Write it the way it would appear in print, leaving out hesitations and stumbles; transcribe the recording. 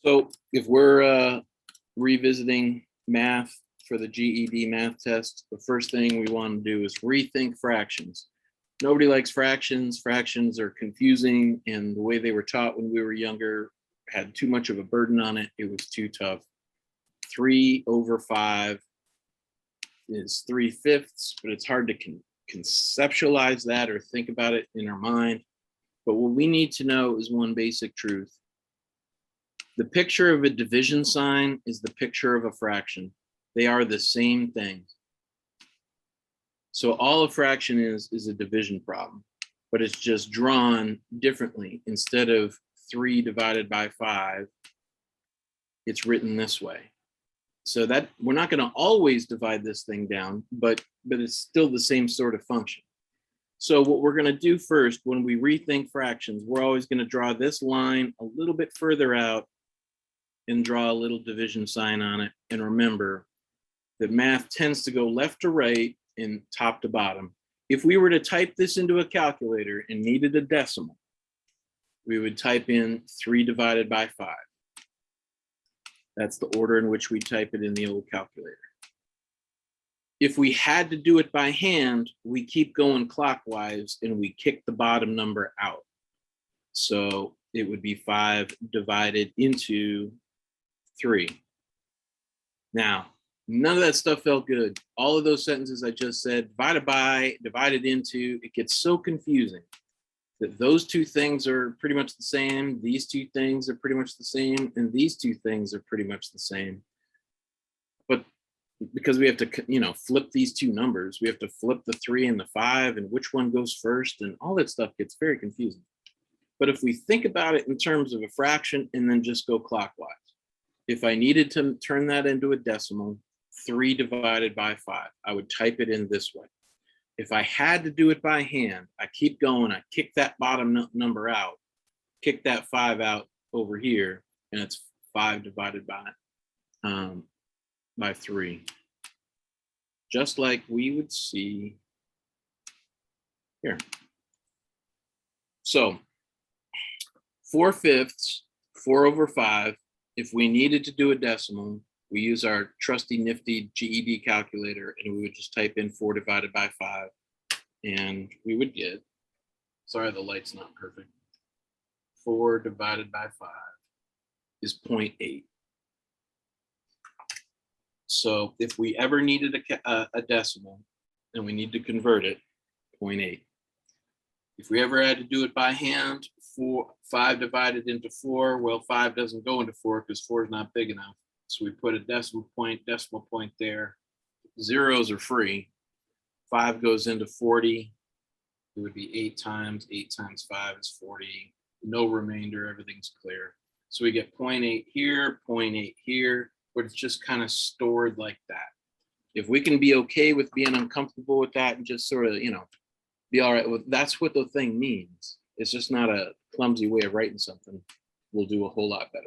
So if we're revisiting math for the GED math test, the first thing we want to do is rethink fractions. Nobody likes fractions. Fractions are confusing, and the way they were taught when we were younger had too much of a burden on it. It was too tough. 3/5 is 3/5, but it's hard to conceptualize that or think about it in our mind. But what we need to know is one basic truth. The picture of a division sign is the picture of a fraction. They are the same thing. So all a fraction is a division problem, but it's just drawn differently. Instead of 3 divided by 5, it's written this way. So that we're not going to always divide this thing down, but it's still the same sort of function. So what we're going to do first, when we rethink fractions, we're always going to draw this line a little bit further out and draw a little division sign on it. And remember that math tends to go left to right and top to bottom. If we were to type this into a calculator and needed a decimal, we would type in 3 divided by 5. That's the order in which we type it in the old calculator. If we had to do it by hand, we keep going clockwise and we kick the bottom number out. So it would be 5 divided into 3. Now, none of that stuff felt good. All of those sentences I just said, divided by, divided into, it gets so confusing that those two things are pretty much the same. These two things are pretty much the same. And these two things are pretty much the same. But because we have to, flip these two numbers, we have to flip the 3 and the 5 and which one goes first, and all that stuff gets very confusing. But if we think about it in terms of a fraction and then just go clockwise, if I needed to turn that into a decimal, 3 divided by 5, I would type it in this way. If I had to do it by hand, I keep going, I kick that bottom number out, kick that 5 out over here, and it's 5 divided by 3. Just like we would see here. So 4/5, 4/5. If we needed to do a decimal, we use our trusty nifty GED calculator, and we would just type in 4 divided by 5, and we would get, sorry, the light's not perfect. 4 divided by 5 is 0.8. So if we ever needed a decimal and we need to convert it, 0.8. If we ever had to do it by hand, 5 divided into 4, well, 5 doesn't go into 4 because 4 is not big enough. So we put a decimal point there. Zeros are free. 5 goes into 40. It would be 8 times 5 is 40. No remainder, everything's clear. So we get 0.8 here, 0.8 here, but it's just kind of stored like that. If we can be okay with being uncomfortable with that and just sort of, be all right with, that's what the thing means. It's just not a clumsy way of writing something. We'll do a whole lot better.